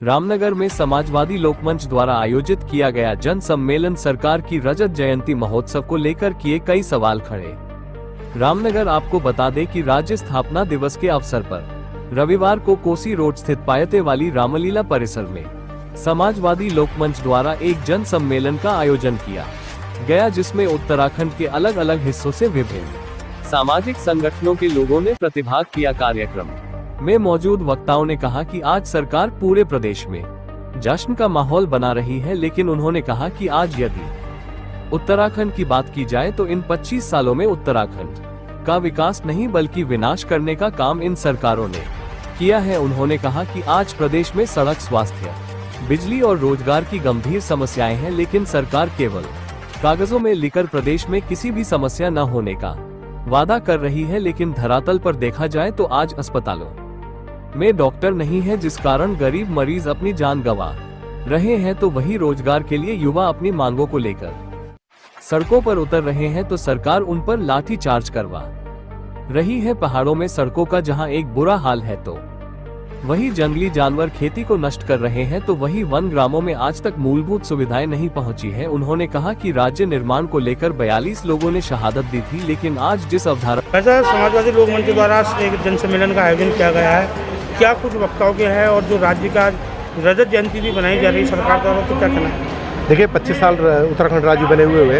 रामनगर में समाजवादी लोकमंच द्वारा आयोजित किया गया जन सम्मेलन सरकार की रजत जयंती महोत्सव को लेकर किए कई सवाल खड़े। रामनगर आपको बता दें कि राज्य स्थापना दिवस के अवसर पर रविवार को कोसी रोड स्थित पायते वाली रामलीला परिसर में समाजवादी लोकमंच द्वारा एक जन सम्मेलन का आयोजन किया गया, जिसमें उत्तराखंड के अलग अलग हिस्सों से विभिन्न सामाजिक संगठनों के लोगों ने प्रतिभाग किया। कार्यक्रम में मौजूद वक्ताओं ने कहा कि आज सरकार पूरे प्रदेश में जश्न का माहौल बना रही है, लेकिन उन्होंने कहा कि आज यदि उत्तराखंड की बात की जाए तो इन 25 सालों में उत्तराखंड का विकास नहीं बल्कि विनाश करने का काम इन सरकारों ने किया है। उन्होंने कहा कि आज प्रदेश में सड़क, स्वास्थ्य, बिजली और रोजगार की गंभीर समस्याएं हैं, लेकिन सरकार केवल कागजों में लिखकर प्रदेश में किसी भी समस्या न होने का वादा कर रही है, लेकिन धरातल पर देखा जाए तो आज अस्पतालों में डॉक्टर नहीं है, जिस कारण गरीब मरीज अपनी जान गंवा रहे हैं। तो वही रोजगार के लिए युवा अपनी मांगों को लेकर सड़कों पर उतर रहे हैं, तो सरकार उन पर लाठी चार्ज करवा रही है। पहाड़ों में सड़कों का जहां एक बुरा हाल है, तो वही जंगली जानवर खेती को नष्ट कर रहे हैं, तो वही वन ग्रामों में आज तक मूलभूत सुविधाएं नहीं पहुंची है। उन्होंने कहा कि राज्य निर्माण को लेकर 42 लोगों ने शहादत दी थी, लेकिन आज जिस अवधारणा समाजवादी लोकमंच द्वारा एक जन सम्मेलन का आयोजन किया गया है, क्या कुछ वक्ताओं के है और जो राज्य का रजत जयंती भी बनाई जा रही है सरकार द्वारा, तो क्या कहना है? देखिए, 25 साल उत्तराखंड राज्य बने हुए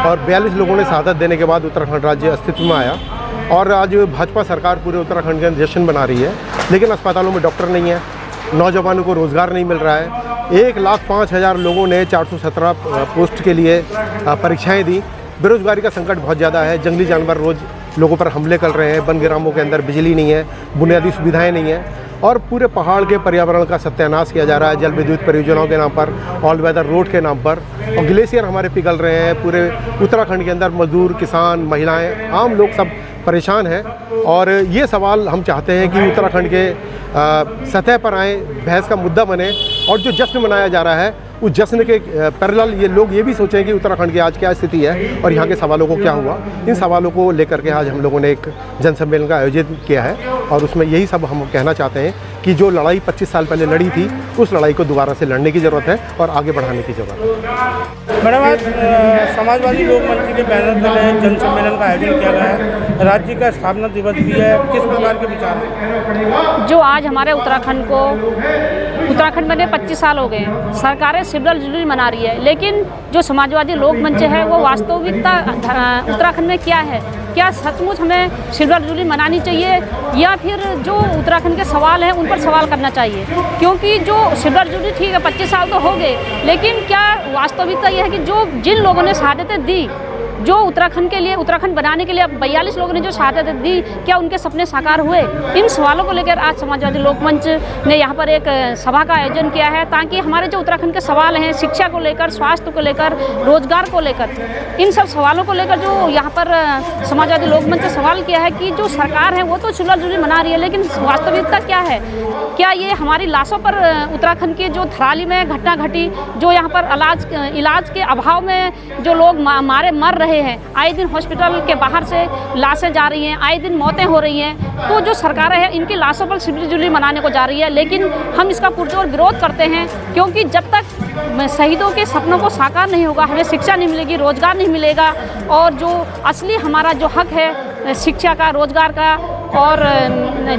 और 42 लोगों ने शहादत देने के बाद उत्तराखंड राज्य अस्तित्व में आया और आज भाजपा सरकार पूरे उत्तराखंड के जश्न बना रही है, लेकिन अस्पतालों में डॉक्टर नहीं है, नौजवानों को रोजगार नहीं मिल रहा है। 1,05,000 लोगों ने 417 पोस्ट के लिए परीक्षाएं दी। बेरोजगारी का संकट बहुत ज़्यादा है, जंगली जानवर रोज लोगों पर हमले कर रहे हैं, वन ग्रामों के अंदर बिजली नहीं है, बुनियादी सुविधाएं नहीं है और पूरे पहाड़ के पर्यावरण का सत्यानाश किया जा रहा है जल विद्युत परियोजनाओं के नाम पर, ऑल वेदर रोड के नाम पर, और ग्लेशियर हमारे पिघल रहे हैं। पूरे उत्तराखंड के अंदर मजदूर, किसान, महिलाएं, आम लोग सब परेशान हैं और ये सवाल हम चाहते हैं कि उत्तराखंड के सतह पर आए, बहस का मुद्दा बने और जो जश्न मनाया जा रहा है उस जश्न के पैरेलल ये लोग ये भी सोचें कि उत्तराखंड की आज क्या स्थिति है और यहाँ के सवालों को क्या हुआ। इन सवालों को लेकर के आज हम लोगों ने एक जन सम्मेलन का आयोजन किया है और उसमें यही सब हम कहना चाहते हैं कि जो लड़ाई 25 साल पहले लड़ी थी, उस लड़ाई को दोबारा से लड़ने की ज़रूरत है और आगे बढ़ाने की ज़रूरत है। मैडम, आज समाजवादी लोकमंच के बैनर तले जन सम्मेलन का आयोजन किया गया है, राज्य का स्थापना दिवस भी है, किस प्रकार के विचार हैं? जो आज हमारे उत्तराखंड में 25 साल हो गए, सरकारें सिविल जुबली मना रही है, लेकिन जो समाजवादी लोकमंच है वो वास्तविकता उत्तराखंड में क्या है, क्या सचमुच हमें सिविल जुबली मनानी चाहिए या फिर जो उत्तराखंड के सवाल हैं उन पर सवाल करना चाहिए? क्योंकि जो सिविल जुबली ठीक है, 25 साल तो हो गए, लेकिन क्या वास्तविकता यह है कि जो जिन लोगों ने शहादतें दी, जो उत्तराखंड के लिए, उत्तराखंड बनाने के लिए 42 लोगों ने जो शहादत दी, क्या उनके सपने साकार हुए? इन सवालों को लेकर आज समाजवादी लोकमंच ने यहाँ पर एक सभा का आयोजन किया है, ताकि हमारे जो उत्तराखंड के सवाल हैं, शिक्षा को लेकर, स्वास्थ्य को लेकर, रोजगार को लेकर, इन सब सवालों को लेकर जो यहाँ पर समाजवादी लोकमंच ने सवाल किया है कि जो सरकार है वो तो सिविल जुबली मना रही है, लेकिन वास्तविकता क्या है? क्या ये हमारी लाशों पर उत्तराखंड की जो थराली में घटना घटी, जो यहाँ पर इलाज के अभाव में जो लोग मर रहे हैं, आए दिन हॉस्पिटल के बाहर से लाशें जा रही हैं, आए दिन मौतें हो रही हैं, तो जो सरकारें हैं इनकी लाशों पर सिविल जुबली मनाने को जा रही है, लेकिन हम इसका पुरजोर विरोध करते हैं, क्योंकि जब तक शहीदों के सपनों को साकार नहीं होगा, हमें शिक्षा नहीं मिलेगी, रोजगार नहीं मिलेगा और जो असली हमारा जो हक है शिक्षा का, रोजगार का और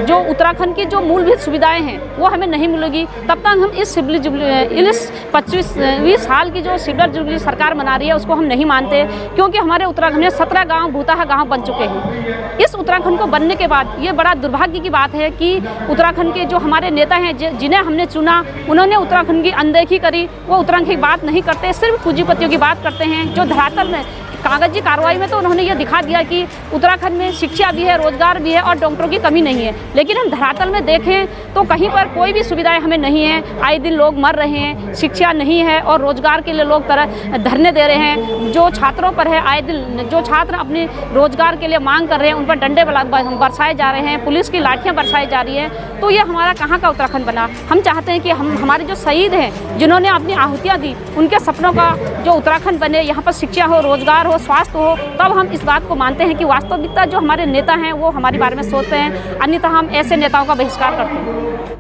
जो उत्तराखंड की जो मूलभूत सुविधाएं हैं वो हमें नहीं मिलेगी, तब तक हम इस 25 साल की जो सिविल जुबली सरकार मना रही है उसको हम नहीं मानते, क्योंकि हमारे उत्तराखंड में 17 गांव भूतहा गांव बन चुके हैं। इस उत्तराखंड को बनने के बाद ये बड़ा दुर्भाग्य की बात है कि उत्तराखंड के जो हमारे नेता हैं जिन्हें हमने चुना, उन्होंने उत्तराखंड की अनदेखी करी, वो उत्तराखंड की बात नहीं करते, सिर्फ पूंजीपतियों की बात करते हैं। जो धरातल में कागजी कार्रवाई में तो उन्होंने ये दिखा दिया कि उत्तराखंड में शिक्षा भी है, रोजगार भी है और डॉक्टरों की कमी नहीं है, लेकिन हम धरातल में देखें तो कहीं पर कोई भी सुविधाएं हमें नहीं है। आए दिन लोग मर रहे हैं, शिक्षा नहीं है और रोजगार के लिए लोग धरने दे रहे हैं। जो छात्रों पर है, आए दिन जो छात्र अपने रोजगार के लिए मांग कर रहे हैं उन पर डंडे बरसाए जा रहे हैं, पुलिस की लाठियाँ बरसाई जा रही हैं। तो ये हमारा कहाँ का उत्तराखंड बना? हम चाहते हैं कि हमारे जो शहीद हैं जिन्होंने अपनी आहुतियाँ दी, उनके सपनों का जो उत्तराखंड बने, यहाँ पर शिक्षा हो, रोजगार हो, स्वास्थ्य हो, तब हम इस बात को मानते हैं कि वास्तविकता जो हमारे नेता हैं वो हमारे बारे में सोचते हैं, अन्यथा हम ऐसे नेताओं का बहिष्कार करते हैं।